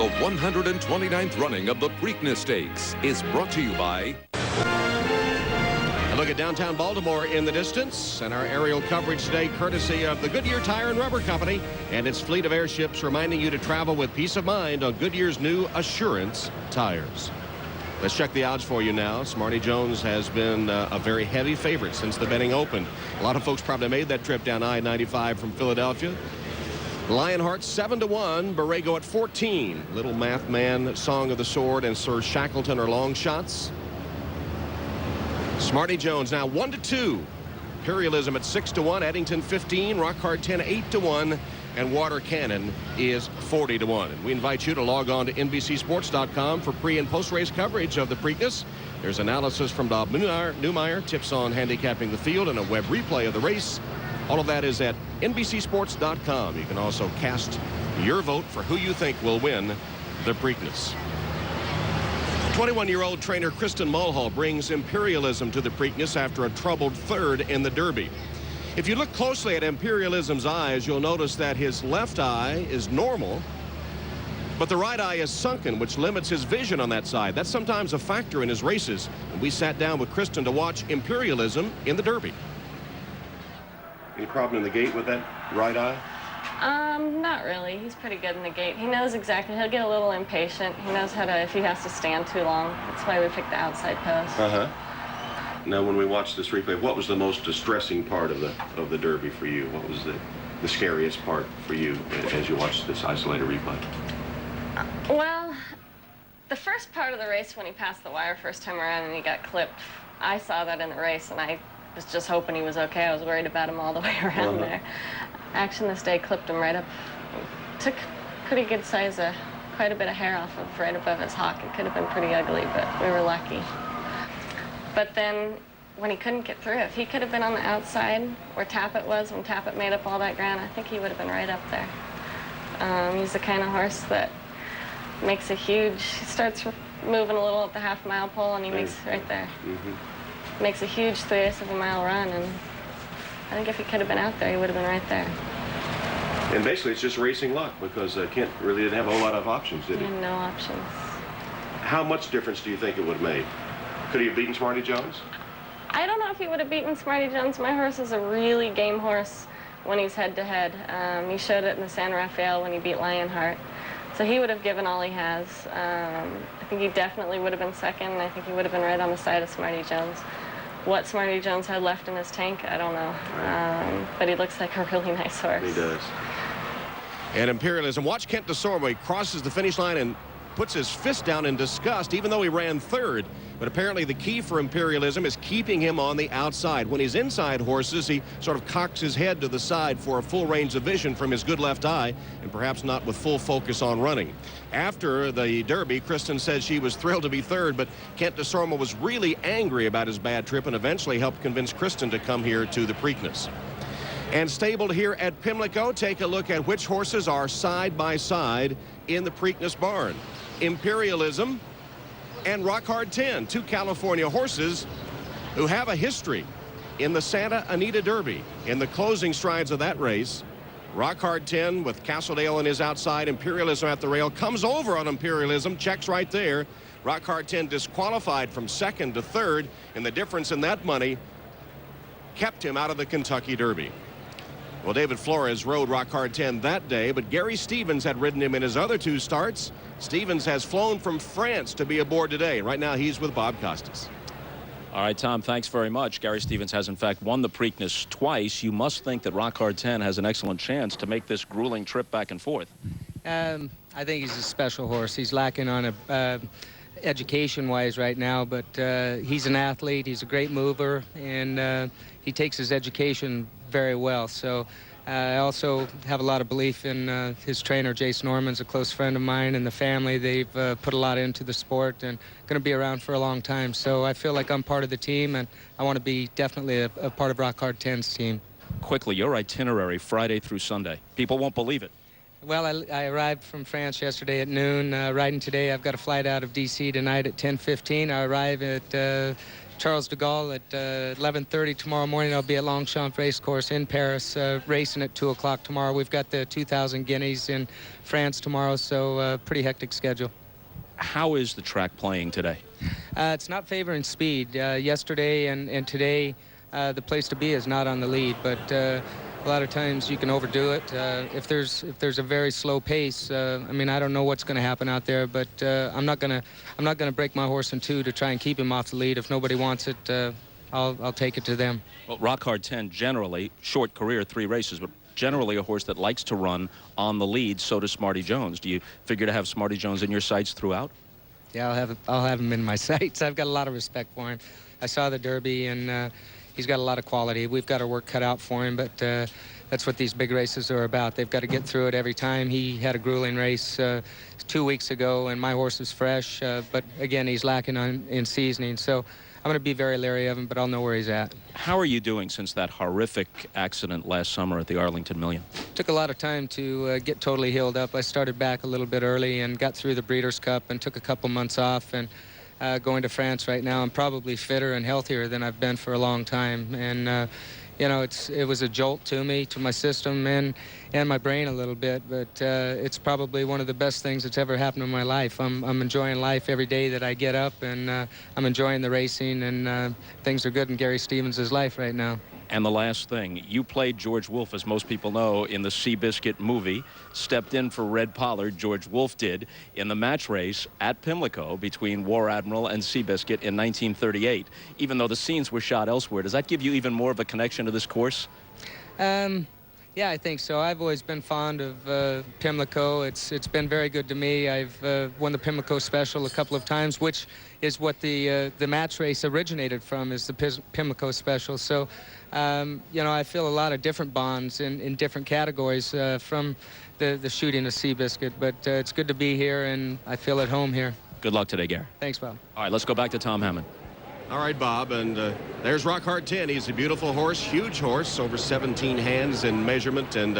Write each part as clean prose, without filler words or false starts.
The 129th running of the Preakness Stakes is brought to you by... A look at downtown Baltimore in the distance, and our aerial coverage today courtesy of the Goodyear Tire and Rubber Company and its fleet of airships, reminding you to travel with peace of mind on Goodyear's new Assurance tires. Let's check the odds for you now. Smarty Jones has been a very heavy favorite since the betting opened. A lot of folks probably made that trip down I-95 from Philadelphia. Lionheart 7-1, Borrego at 14. Little Math Man, Song of the Sword, and Sir Shackleton are long shots. Smarty Jones now 1-2. Imperialism at 6-1. Eddington 15. Rock Hard 10 8-1. And Water Cannon is 40-1. And we invite you to log on to NBCSports.com for pre- and post-race coverage of the Preakness. There's analysis from Bob Newmeyer, tips on handicapping the field, and a web replay of the race. All of that is at NBCSports.com. You can also cast your vote for who you think will win the Preakness. 21-year-old trainer Kristen Mulhall brings Imperialism to the Preakness after a troubled third in the Derby. If you look closely at Imperialism's eyes, you'll notice that his left eye is normal, but the right eye is sunken, which limits his vision on that side. That's sometimes a factor in his races. And we sat down with Kristen to watch Imperialism in the Derby. Any problem in the gate with that right eye? Not really. He's pretty good in the gate. He knows exactly. He'll get a little impatient. He knows how to, if he has to stand too long. That's why we picked the outside post. Now, when we watched this replay, what was the most distressing part of the Derby for you? What was the scariest part for you as you watched this isolated replay? Well, the first part of the race when he passed the wire first time around and he got clipped, I saw that in the race and I was just hoping he was okay. I was worried about him all the way around there. Action this day clipped him right up. Took pretty good size, quite a bit of hair off of right above his hock. It could have been pretty ugly, but we were lucky. But then when he couldn't get through, if he could have been on the outside where Tappet was, when Tappet made up all that ground, I think he would have been right up there. He's the kind of horse that makes a huge, he starts moving a little at the half-mile pole and he makes right there. Makes a huge 3/8 of a mile run, and I think if he could have been out there, he would have been right there. And basically it's just racing luck because Kent really didn't have a whole lot of options, did he? He had no options. How much difference do you think it would have made? Could he have beaten Smarty Jones? I don't know if he would have beaten Smarty Jones. My horse is a really game horse when he's head-to-head. He showed it in the San Rafael when he beat Lionheart. So he would have given all he has. I think he definitely would have been second. I think he would have been right on the side of Smarty Jones. What Smarty Jones had left in his tank, I don't know. But he looks like a really nice horse. He does. And Imperialism. Watch Kent DeSormeau. He crosses the finish line and puts his fist down in disgust, even though he ran third. But apparently the key for Imperialism is keeping him on the outside. When he's inside horses, he sort of cocks his head to the side for a full range of vision from his good left eye, and perhaps not with full focus on running. After the Derby, Kristen said she was thrilled to be third, but Kent DeSormeau was really angry about his bad trip and eventually helped convince Kristen to come here to the Preakness. And stabled here at Pimlico, take a look at which horses are side by side in the Preakness barn. Imperialism and Rock Hard 10, two California horses who have a history in the Santa Anita Derby. In the closing strides of that race, Rock Hard 10 with Castledale on his outside, Imperialism at the rail, comes over on Imperialism, checks right there. Rock Hard 10 disqualified from second to third, and the difference in that money kept him out of the Kentucky Derby. Well, David Flores rode Rock Hard 10 that day, but Gary Stevens had ridden him in his other two starts. Stevens has flown from France to be aboard today. Right now, he's with Bob Costas. All right, Tom, thanks very much. Gary Stevens has, in fact, won the Preakness twice. You must think that Rock Hard 10 has an excellent chance to make this grueling trip back and forth. I think he's a special horse. He's lacking on education-wise right now, but he's an athlete. He's a great mover, and he takes his education very well. So I also have a lot of belief in his trainer, Jace Norman's a close friend of mine, and the family. They've put a lot into the sport and going to be around for a long time. So I feel like I'm part of the team, and I want to be definitely a part of Rock Hard 10's team. Quickly, your itinerary Friday through Sunday. People won't believe it. Well, I arrived from France yesterday at noon. Riding today, I've got a flight out of D.C. tonight at 10:15. I arrive at Charles de Gaulle at 11:30 tomorrow morning. I'll be at Longchamp Racecourse in Paris, racing at 2 o'clock tomorrow. We've got the 2,000 guineas in France tomorrow, so pretty hectic schedule. How is the track playing today? It's not favoring speed. Yesterday and today, the place to be is not on the lead, but a lot of times you can overdo it. If there's a very slow pace, I mean, I don't know what's going to happen out there, but I'm not gonna break my horse in two to try and keep him off the lead. If nobody wants it, I'll take it to them. Well, Rock Hard 10 generally short career, 3 races, but generally a horse that likes to run on the lead. So does Smarty Jones. Do you figure to have Smarty Jones in your sights throughout? Yeah, I'll have him in my sights. I've got a lot of respect for him. I saw the Derby, and he's got a lot of quality. We've got our work cut out for him, but that's what these big races are about. They've got to get through it every time. He had a grueling race 2 weeks ago, and my horse is fresh, but again, he's lacking in seasoning. So I'm going to be very leery of him, but I'll know where he's at. How are you doing since that horrific accident last summer at the Arlington Million? Took a lot of time to get totally healed up. I started back a little bit early and got through the Breeders' Cup and took a couple months off, and going to France right now. I'm probably fitter and healthier than I've been for a long time, and you know, it was a jolt to me, to my system and my brain a little bit, but it's probably one of the best things that's ever happened in my life. I'm enjoying life every day that I get up, and I'm enjoying the racing, and things are good in Gary Stevens' life right now. And the last thing, you played George Wolfe, as most people know, in the Seabiscuit movie, stepped in for Red Pollard, George Wolfe did, in the match race at Pimlico between War Admiral and Seabiscuit in 1938, even though the scenes were shot elsewhere. Does that give you even more of a connection to this course? Yeah, I think so. I've always been fond of Pimlico. It's been very good to me. I've won the Pimlico Special a couple of times, which is what the match race originated from, is the Pimlico Special. So, you know, I feel a lot of different bonds in different categories from the shooting of Seabiscuit. But it's good to be here, and I feel at home here. Good luck today, Gary. Thanks, Bob. All right, let's go back to Tom Hammond. All right, Bob, and there's Rock Hard 10. He's a beautiful horse, huge horse, over 17 hands in measurement, and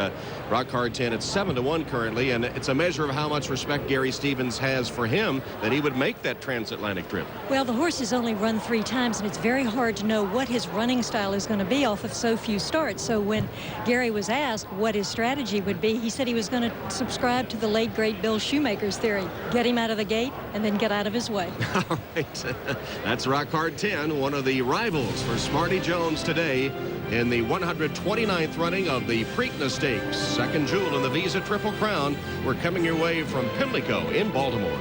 Rock Hard 10 at 7-1 currently, and it's a measure of how much respect Gary Stevens has for him that he would make that transatlantic trip. Well, the horse has only run 3 times, and it's very hard to know what his running style is going to be off of so few starts. So when Gary was asked what his strategy would be, he said he was going to subscribe to the late, great Bill Shoemaker's theory. Get him out of the gate and then get out of his way. All right. That's Rock Hard 10, one of the rivals for Smarty Jones today in the 129th running of the Preakness Stakes. Second jewel in the Visa Triple Crown. We're coming your way from Pimlico in Baltimore.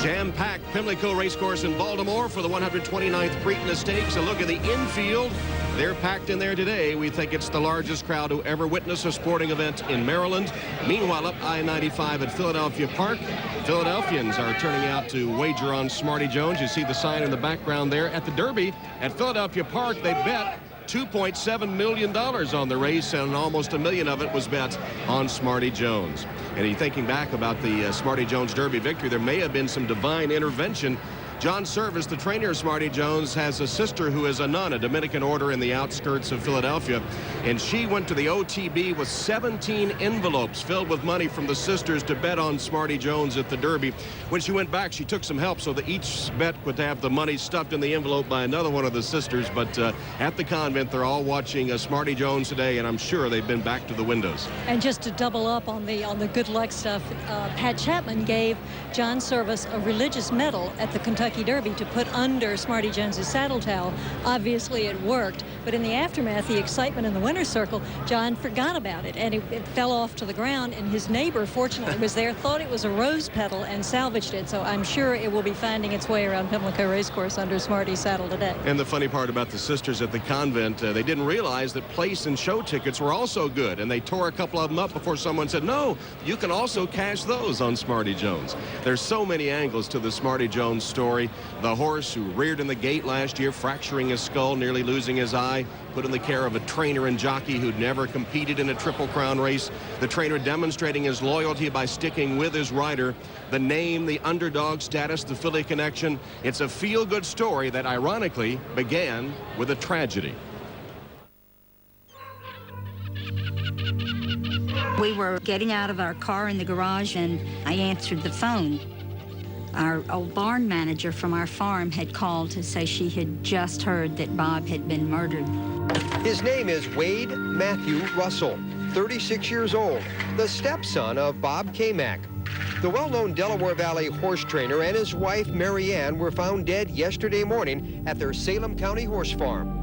Jam-packed Pimlico Racecourse in Baltimore for the 129th Preakness Stakes. A look at the infield. They're packed in there today. We think it's the largest crowd to ever witness a sporting event in Maryland. Meanwhile, up I-95 at Philadelphia Park, Philadelphians are turning out to wager on Smarty Jones. You see the sign in the background there. At the Derby at Philadelphia Park, they bet $2.7 million on the race, and almost $1 million of it was bet on Smarty Jones. And thinking back about the Smarty Jones Derby victory, there may have been some divine intervention. John Service, the trainer of Smarty Jones, has a sister who is a nun, a Dominican order in the outskirts of Philadelphia, and she went to the OTB with 17 envelopes filled with money from the sisters to bet on Smarty Jones at the Derby. When she went back, she took some help so that each bet would have the money stuffed in the envelope by another one of the sisters. But at the convent, they're all watching Smarty Jones today, and I'm sure they've been back to the windows. And just to double up on the good luck stuff, Pat Chapman gave John Service a religious medal at the Kentucky Derby to put under Smarty Jones's saddle towel. Obviously it worked, but in the aftermath, the excitement in the winner's circle, John forgot about it, and it fell off to the ground, and his neighbor fortunately was there, thought it was a rose petal, and salvaged it. So I'm sure it will be finding its way around Pimlico Racecourse under Smarty's saddle today. And the funny part about the sisters at the convent, they didn't realize that place and show tickets were also good, and they tore a couple of them up before someone said, no, you can also cash those on Smarty Jones. There's so many angles to the Smarty Jones story. story. The horse who reared in the gate last year, fracturing his skull, nearly losing his eye, put in the care of a trainer and jockey who'd never competed in a Triple Crown race. The trainer demonstrating his loyalty by sticking with his rider. The name, the underdog status, the Philly connection. It's a feel-good story that ironically began with a tragedy. We were getting out of our car in the garage, and I answered the phone. Our old barn manager from our farm had called to say she had just heard that Bob had been murdered. His name is Wade Matthew Russell, 36 years old, the stepson of Bob Kamak. The well-known Delaware Valley horse trainer and his wife, Mary Ann, were found dead yesterday morning at their Salem County horse farm.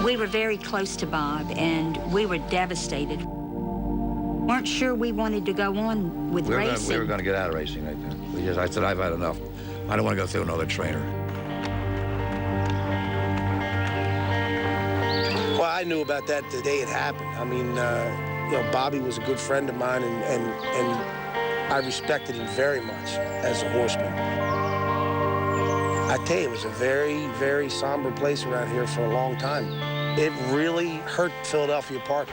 We were very close to Bob, and we were devastated. Weren't sure we wanted to go on with racing. We were going to get out of racing right then. I said, I've had enough. I don't want to go through another trainer. Well, I knew about that the day it happened. I mean, you know, Bobby was a good friend of mine, and I respected him very much as a horseman. I tell you, it was a very, very somber place around here for a long time. It really hurt Philadelphia Park.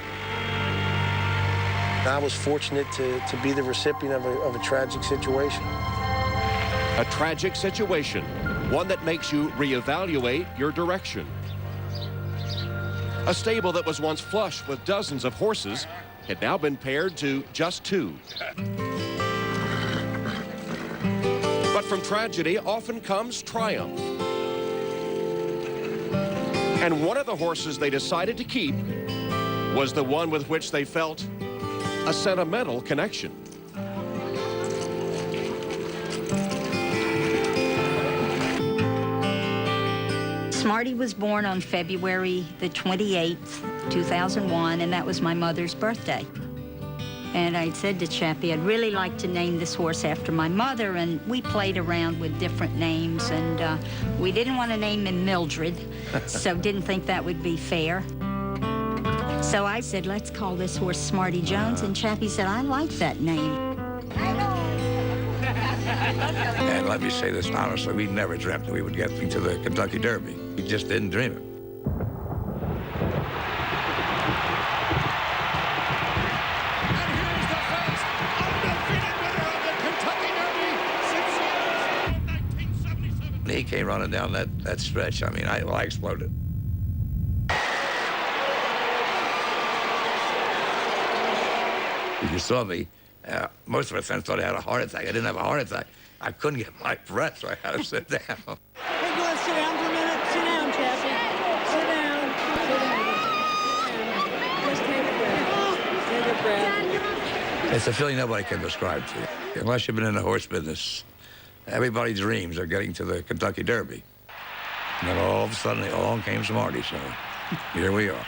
I was fortunate to be the recipient of a tragic situation. A tragic situation, one that makes you reevaluate your direction. A stable that was once flush with dozens of horses had now been pared to just 2. But from tragedy often comes triumph. And one of the horses they decided to keep was the one with which they felt a sentimental connection. Smarty was born on February the 28th, 2001, and that was my mother's birthday. And I said to Chappie, I'd really like to name this horse after my mother, and we played around with different names, and we didn't want to name him Mildred, so didn't think that would be fair. So I said, let's call this horse Smarty Jones, and Chappie said, I like that name. And let me say this honestly, we never dreamt that we would get into the Kentucky Derby. We just didn't dream it. He came running down that stretch. I mean, I exploded. If you saw me, most of my friends thought I had a heart attack. I didn't have a heart attack. I couldn't get my breath, so I had to sit down. Hey, you want to sit down for a minute? Sit down, Chappie. Sit down. Sit down. Just take a breath. Take a breath. It's a feeling nobody can describe to you. Unless you've been in the horse business, everybody dreams of getting to the Kentucky Derby. And then all of a sudden, along came Smarty, so here we are.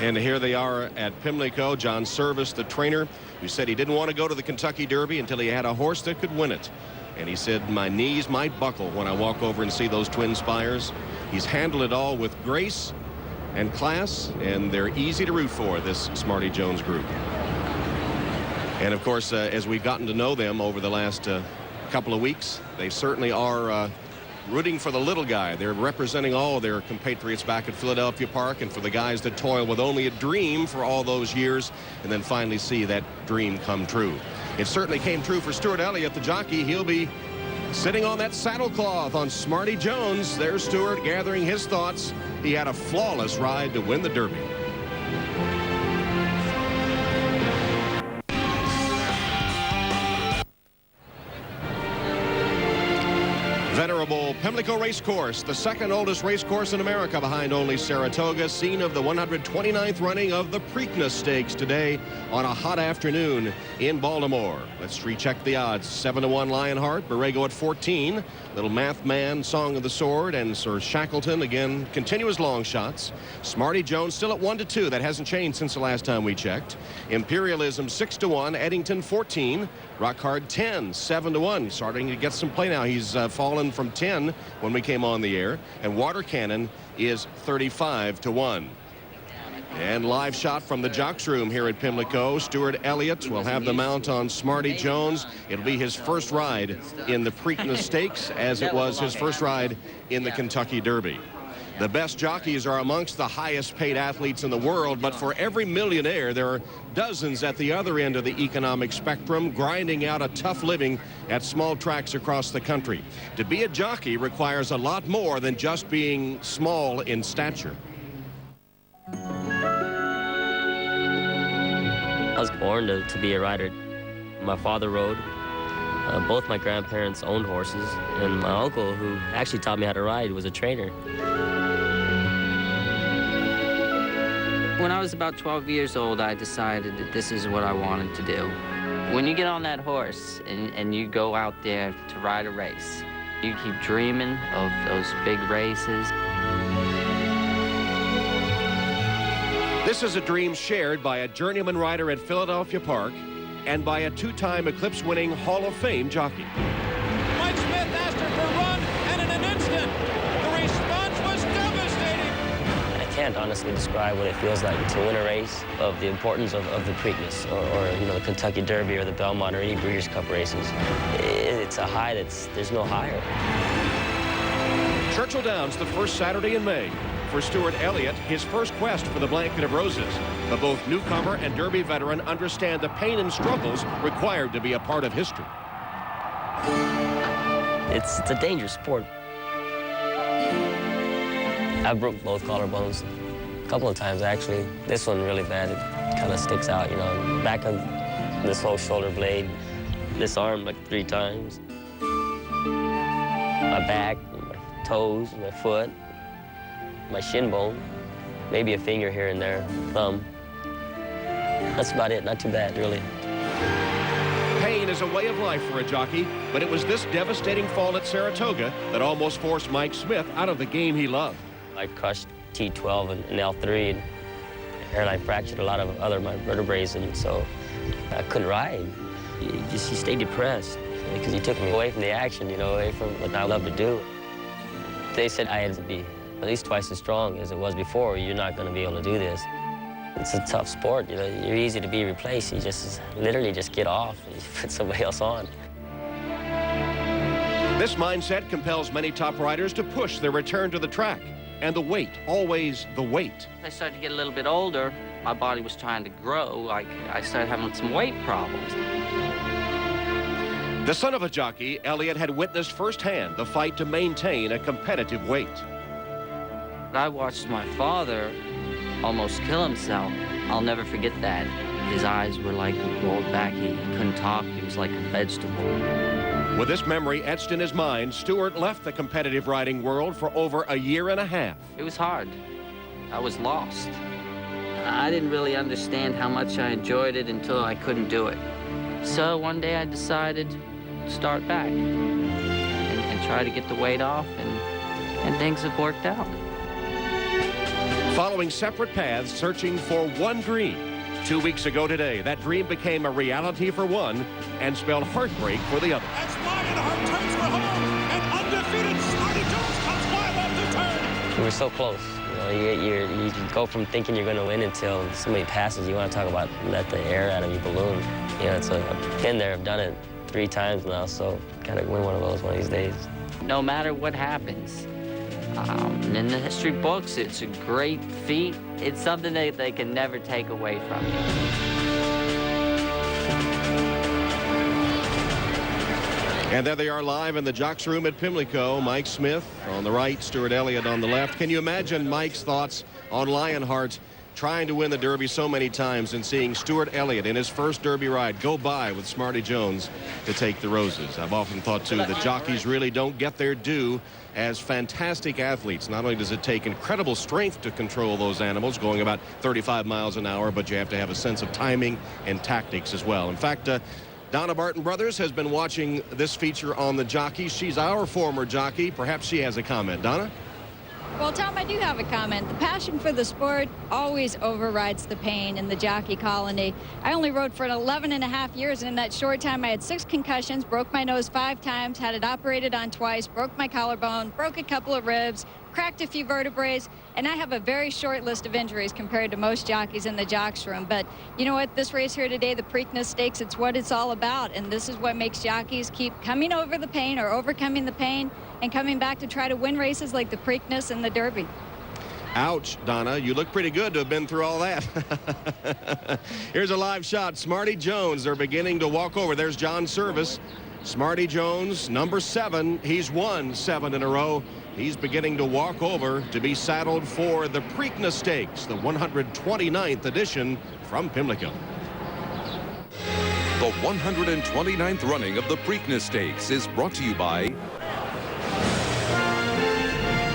And here they are at Pimlico. John Service, the trainer, who said he didn't want to go to the Kentucky Derby until he had a horse that could win it. And he said, my knees might buckle when I walk over and see those twin spires. He's handled it all with grace and class, and they're easy to root for, this Smarty Jones group. And of course, as we've gotten to know them over the last couple of weeks, they certainly are rooting for the little guy. They're representing all their compatriots back at Philadelphia Park, and for the guys that toil with only a dream for all those years and then finally see that dream come true. It certainly came true for Stuart Elliott, the jockey. He'll be sitting on that saddlecloth on Smarty Jones. There's Stuart gathering his thoughts. He had a flawless ride to win the Derby. Venerable Pimlico Racecourse, the second oldest racecourse in America behind only Saratoga, scene of the 129th running of the Preakness Stakes today on a hot afternoon in Baltimore. Let's recheck the odds. 7-1 Lionheart, Borrego at 14. Little Math Man, Song of the Sword, and Sir Shackleton again continuous long shots. Smarty Jones still at 1-2. That hasn't changed since the last time we checked. Imperialism 6-1, Eddington 14. Rock Hard 10, 7-1. Starting to get some play now. He's fallen from 10 when we came on the air. And Water Cannon is 35-1. And live shot from the jocks room here at Pimlico. Stuart Elliott will have the mount on Smarty Jones. It'll be his first ride in the Preakness Stakes, as it was his first ride in the Kentucky Derby. The best jockeys are amongst the highest paid athletes in the world, but for every millionaire, there are dozens at the other end of the economic spectrum grinding out a tough living at small tracks across the country. To be a jockey requires a lot more than just being small in stature. I was born to be a rider. My father rode. Both my grandparents owned horses, and my uncle, who actually taught me how to ride, was a trainer. When I was about 12 years old, I decided that this is what I wanted to do. When you get on that horse and you go out there to ride a race, you keep dreaming of those big races. This is a dream shared by a journeyman rider at Philadelphia Park and by a two-time Eclipse-winning Hall of Fame jockey. Mike Smith asked her for a run, and in an instant, the response was devastating. I can't honestly describe what it feels like to win a race of the importance of the Preakness or you know, the Kentucky Derby or the Belmont or any Breeders' Cup races. It's a high there's no higher. Churchill Downs the first Saturday in May. For Stuart Elliott, his first quest for the blanket of roses. But both newcomer and Derby veteran understand the pain and struggles required to be a part of history. It's a dangerous sport. I broke both collarbones a couple of times, actually. This one really bad. It kind of sticks out, you know. Back of this whole shoulder blade, this arm like 3 times. My back, my toes, my foot. My shin bone, maybe a finger here and there, thumb. That's about it, not too bad, really. Pain is a way of life for a jockey, but it was this devastating fall at Saratoga that almost forced Mike Smith out of the game he loved. I crushed T12 and L3, and I fractured a lot of my vertebrae, and so I couldn't ride. You stay depressed because you took me away from the action, you know, away from what I love to do. They said I had to be at least twice as strong as it was before. You're not going to be able to do this. It's a tough sport. You know, you're easy to be replaced. You just literally just get off and you put somebody else on. This mindset compels many top riders to push their return to the track. And the weight, always the weight. I started to get a little bit older. My body was trying to grow. I started having some weight problems. The son of a jockey, Elliott had witnessed firsthand the fight to maintain a competitive weight. I watched my father almost kill himself. I'll never forget that. His eyes were like rolled back. He couldn't talk. He was like a vegetable. With this memory etched in his mind, Stuart left the competitive riding world for over a year and a half. It was hard. I was lost. I didn't really understand how much I enjoyed it until I couldn't do it. So one day I decided to start back and try to get the weight off, and things have worked out. Following separate paths, searching for one dream. 2 weeks ago today, that dream became a reality for one and spelled heartbreak for the other. That's Lionheart turns for home, and undefeated Smarty Jones comes wild off the turn. We were so close. You know, you go from thinking you're going to win until somebody passes. You want to talk about let the air out of your balloon. You know, I've been there. I've done it 3 times now, so gotta win one of those one of these days. No matter what happens, in the history books, it's a great feat. It's something that they can never take away from you. And there they are live in the jocks room at Pimlico. Mike Smith on the right, Stuart Elliott on the left. Can you imagine Mike's thoughts on Lionheart trying to win the Derby so many times and seeing Stuart Elliott in his first Derby ride go by with Smarty Jones to take the roses? I've often thought, too, that jockeys really don't get their due as fantastic athletes. Not only does it take incredible strength to control those animals going about 35 miles an hour, but you have to have a sense of timing and tactics as well. In fact, Donna Barton Brothers has been watching this feature on the jockeys. She's our former jockey. Perhaps she has a comment. Donna? Well, Tom, I do have a comment. The passion for the sport always overrides the pain in the jockey colony. I only rode for 11.5 years, and in that short time, I had 6 concussions, broke my nose 5 times, had it operated on twice, broke my collarbone, broke a couple of ribs, cracked a few vertebrae, and I have a very short list of injuries compared to most jockeys in the jocks room. But you know what? This race here today, the Preakness Stakes, it's what it's all about, and this is what makes jockeys keep coming over the pain or overcoming the pain and coming back to try to win races like the Preakness and the Derby. Ouch, Donna. You look pretty good to have been through all that. Here's a live shot. Smarty Jones, they're beginning to walk over. There's John Service. Smarty Jones, number 7. He's won 7 in a row. He's beginning to walk over to be saddled for the Preakness Stakes, the 129th edition from Pimlico. The 129th running of the Preakness Stakes is brought to you by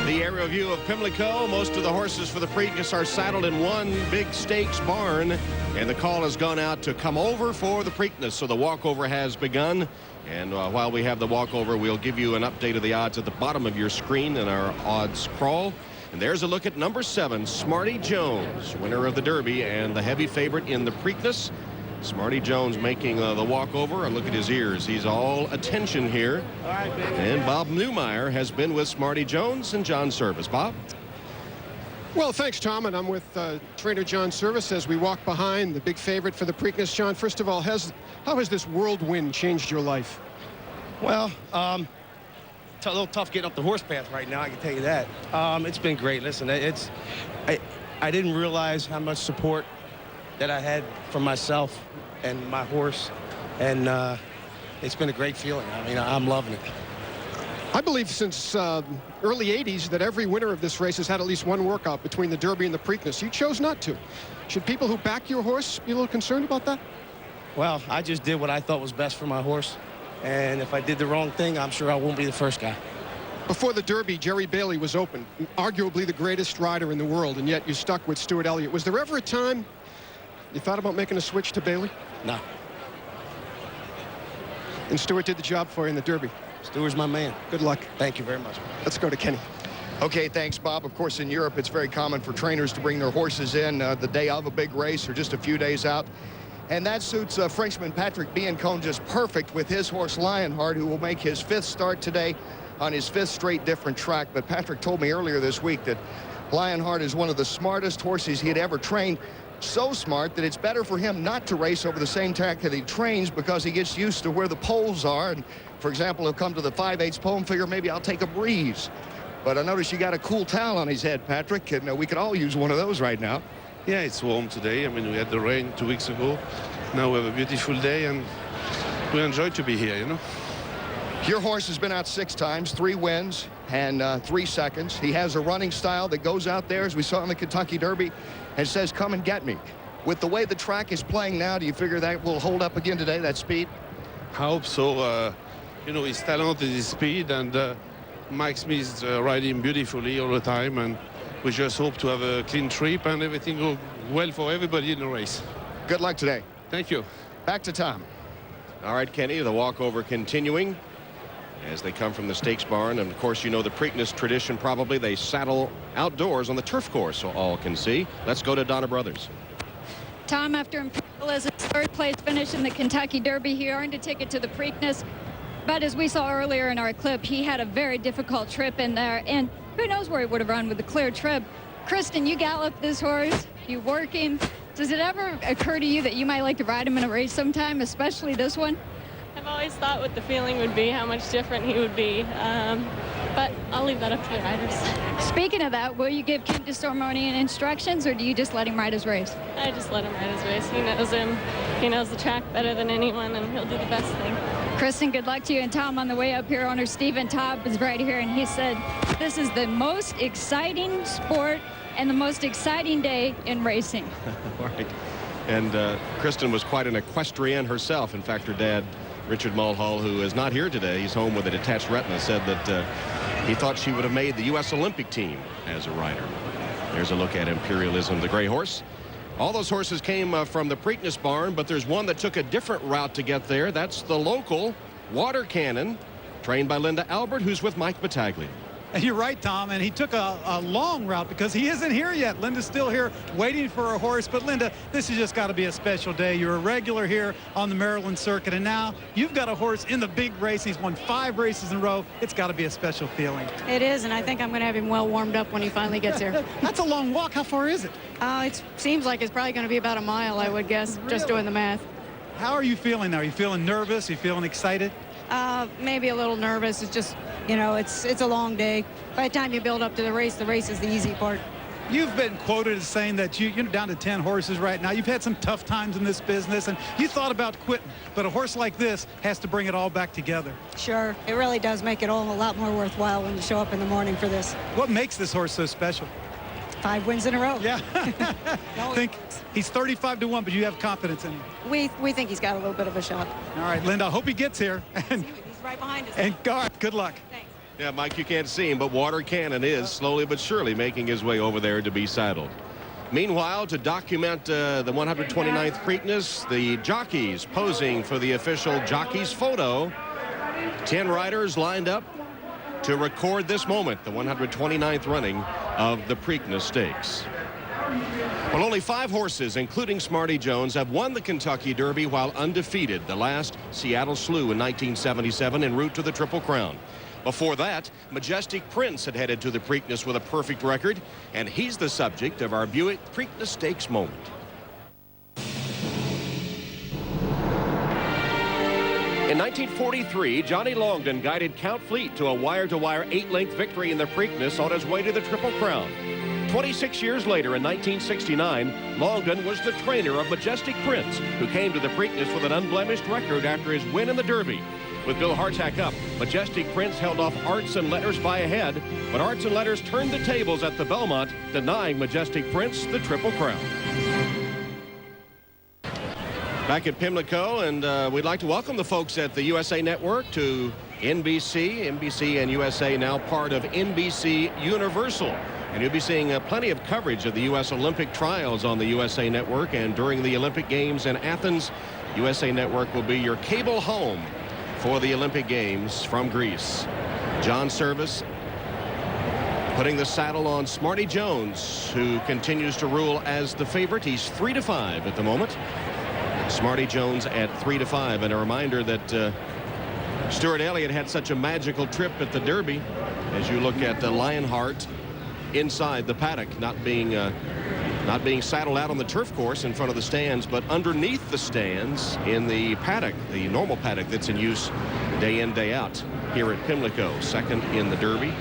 the aerial view of Pimlico. Most of the horses for the Preakness are saddled in one big stakes barn, and the call has gone out to come over for the Preakness, so the walkover has begun. And while we have the walkover, we'll give you an update of the odds at the bottom of your screen in our odds crawl. And there's a look at number 7, Smarty Jones, winner of the Derby and the heavy favorite in the Preakness. Smarty Jones making the walkover. And look at his ears. He's all attention here. All right, baby. And Bob Newmeyer has been with Smarty Jones and John Service. Bob? Well, thanks, Tom, and I'm with trainer John Service as we walk behind the big favorite for the Preakness. John, first of all, how has this whirlwind changed your life? Well, it's a little tough getting up the horse path right now, I can tell you that. It's been great. Listen, I didn't realize how much support that I had from myself and my horse, and it's been a great feeling. I mean, I'm loving it. I believe since early 80s that every winner of this race has had at least one workout between the Derby and the Preakness. You chose not to. Should people who back your horse be a little concerned about that? Well, I just did what I thought was best for my horse, and if I did the wrong thing, I'm sure I won't be the first guy. Before the Derby, Jerry Bailey was open, arguably the greatest rider in the world, and yet you stuck with Stuart Elliott. Was there ever a time you thought about making a switch to Bailey? No. And Stuart did the job for you in the Derby. Stuart's my man. Good luck. Thank you very much. Let's go to Kenny. Okay, thanks, Bob. Of course, in Europe, it's very common for trainers to bring their horses in the day of a big race or just a few days out. And that suits Frenchman Patrick Biancone just perfect with his horse Lionheart, who will make his 5th start today on his 5th straight different track. But Patrick told me earlier this week that Lionheart is one of the smartest horses he had ever trained. So smart that it's better for him not to race over the same track that he trains because he gets used to where the poles are. And for example, he'll come to the 5/8 pole and figure maybe I'll take a breeze. But I noticed you got a cool towel on his head, Patrick, and we could all use one of those right now. Yeah, it's warm today. I mean, we had the rain 2 weeks ago. Now we have a beautiful day, and we enjoy to be here, you know. Your horse has been out 6 times, 3 wins and 3 seconds. He has a running style that goes out there, as we saw in the Kentucky Derby, and says, come and get me. With the way the track is playing now, do you figure that will hold up again today, that speed? I hope so. You know, his talent and his speed, and Mike Smith riding beautifully all the time, and we just hope to have a clean trip and everything go well for everybody in the race. Good luck today. Thank you. Back to Tom. All right, Kenny, the walkover continuing as they come from the stakes barn. And of course, you know the Preakness tradition, probably they saddle outdoors on the turf course so all can see. Let's go to Donna Brothers. Tom, after Imperialism's 3rd place finish in the Kentucky Derby, he earned a ticket to the Preakness. But as we saw earlier in our clip, he had a very difficult trip in there, and who knows where he would have run with a clear trip. Kristen, you gallop this horse, you work him. Does it ever occur to you that you might like to ride him in a race sometime, especially this one? I've always thought what the feeling would be, how much different he would be. But I'll leave that up to the riders. Speaking of that, will you give King Disharmonian instructions, or do you just let him ride his race? I just let him ride his race. He knows him. He knows the track better than anyone, and he'll do the best thing. Kristen, good luck to you. And Tom, on the way up here, owner Stephen Taub is right here, and he said this is the most exciting sport and the most exciting day in racing. Right. And Kristen was quite an equestrian herself. In fact, her dad, Richard Mulhall, who is not here today, he's home with a detached retina, said that he thought she would have made the U.S. Olympic team as a rider. There's a look at Imperialism, the gray horse. All those horses came from the Preakness barn, but there's one that took a different route to get there. That's the local Water Cannon, trained by Linda Albert, who's with Mike Battaglia. You're right, Tom, and he took a long route because he isn't here yet. Linda's still here waiting for her horse. But, Linda, this has just got to be a special day. You're a regular here on the Maryland circuit, and now you've got a horse in the big race. He's won 5 races in a row. It's got to be a special feeling. It is, and I think I'm going to have him well warmed up when he finally gets here. That's a long walk. How far is it? It seems like it's probably going to be about a mile, I would guess, just doing the math. How are you feeling now? Are you feeling nervous? Are you feeling excited? Maybe a little nervous. It's just, you know, it's a long day. By the time you build up to the race is the easy part. You've been quoted as saying that you're down to 10 horses right now. You've had some tough times in this business, and you thought about quitting. But a horse like this has to bring it all back together. Sure. It really does make it all a lot more worthwhile when you show up in the morning for this. What makes this horse so special? 5 wins in a row. Yeah. I think he's 35-1, but you have confidence in him. We think he's got a little bit of a shot. All right, Linda, I hope he gets here. And, he's right behind us. And Garth, good luck. Thanks. Yeah, Mike, you can't see him, but Water Cannon is slowly but surely making his way over there to be saddled. Meanwhile, to document the 129th Preakness, the jockeys posing for the official jockeys photo. 10 riders lined up to record this moment, the 129th running of the Preakness Stakes. Well, only 5 horses, including Smarty Jones, have won the Kentucky Derby while undefeated. The last, Seattle Slew in 1977, en route to the Triple Crown. Before that, Majestic Prince had headed to the Preakness with a perfect record, and he's the subject of our Buick Preakness Stakes moment. In 1943, Johnny Longden guided Count Fleet to a wire-to-wire 8-length victory in the Preakness on his way to the Triple Crown. 26 years later, in 1969, Longden was the trainer of Majestic Prince, who came to the Preakness with an unblemished record after his win in the Derby. With Bill Hartack up, Majestic Prince held off Arts and Letters by a head, but Arts and Letters turned the tables at the Belmont, denying Majestic Prince the Triple Crown. Back at Pimlico, and we'd like to welcome the folks at the USA Network to NBC. NBC and USA now part of NBC Universal. And you'll be seeing plenty of coverage of the U.S. Olympic trials on the USA Network. And during the Olympic Games in Athens, USA Network will be your cable home for the Olympic Games from Greece. John Service putting the saddle on Smarty Jones, who continues to rule as the favorite. He's 3-5 at the moment. Smarty Jones at 3-5. And a reminder that Stuart Elliott had such a magical trip at the Derby. As you look at Lionheart inside the paddock, not being saddled out on the turf course in front of the stands, but underneath the stands in the paddock, the normal paddock that's in use day in, day out here at Pimlico. Second in the Derby.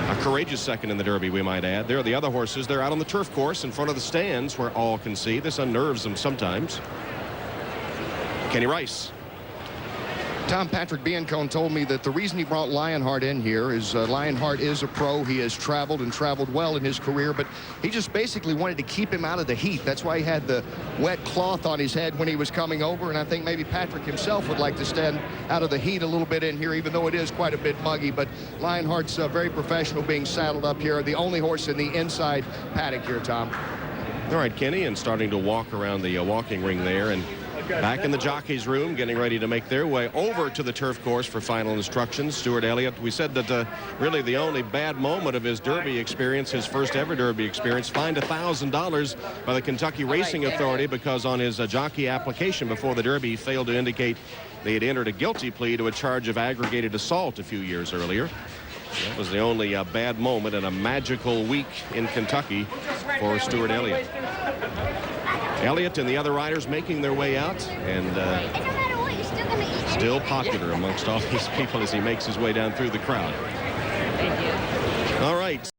A courageous second in the Derby, we might add. There are the other horses. They're out on the turf course in front of the stands where all can see. This unnerves them sometimes. Kenny Rice. Tom, Patrick Biancone told me that the reason he brought Lionheart in here is Lionheart is a pro. He has traveled and traveled well in his career, but he just basically wanted to keep him out of the heat. That's why he had the wet cloth on his head when he was coming over, and I think maybe Patrick himself would like to stand out of the heat a little bit in here, even though it is quite a bit muggy. But Lionheart's very professional being saddled up here, the only horse in the inside paddock here, Tom. All right, Kenny, and starting to walk around the walking ring there, and back in the jockey's room, getting ready to make their way over to the turf course for final instructions. Stuart Elliott, we said that really the only bad moment of his Derby experience, his first ever Derby experience, fined $1,000 by the Kentucky Racing Authority because on his jockey application before the Derby, he failed to indicate they had entered a guilty plea to a charge of aggravated assault a few years earlier. That was the only bad moment in a magical week in Kentucky for Stuart Elliott. Elliott and the other riders making their way out, and still popular amongst all these people as he makes his way down through the crowd. All right.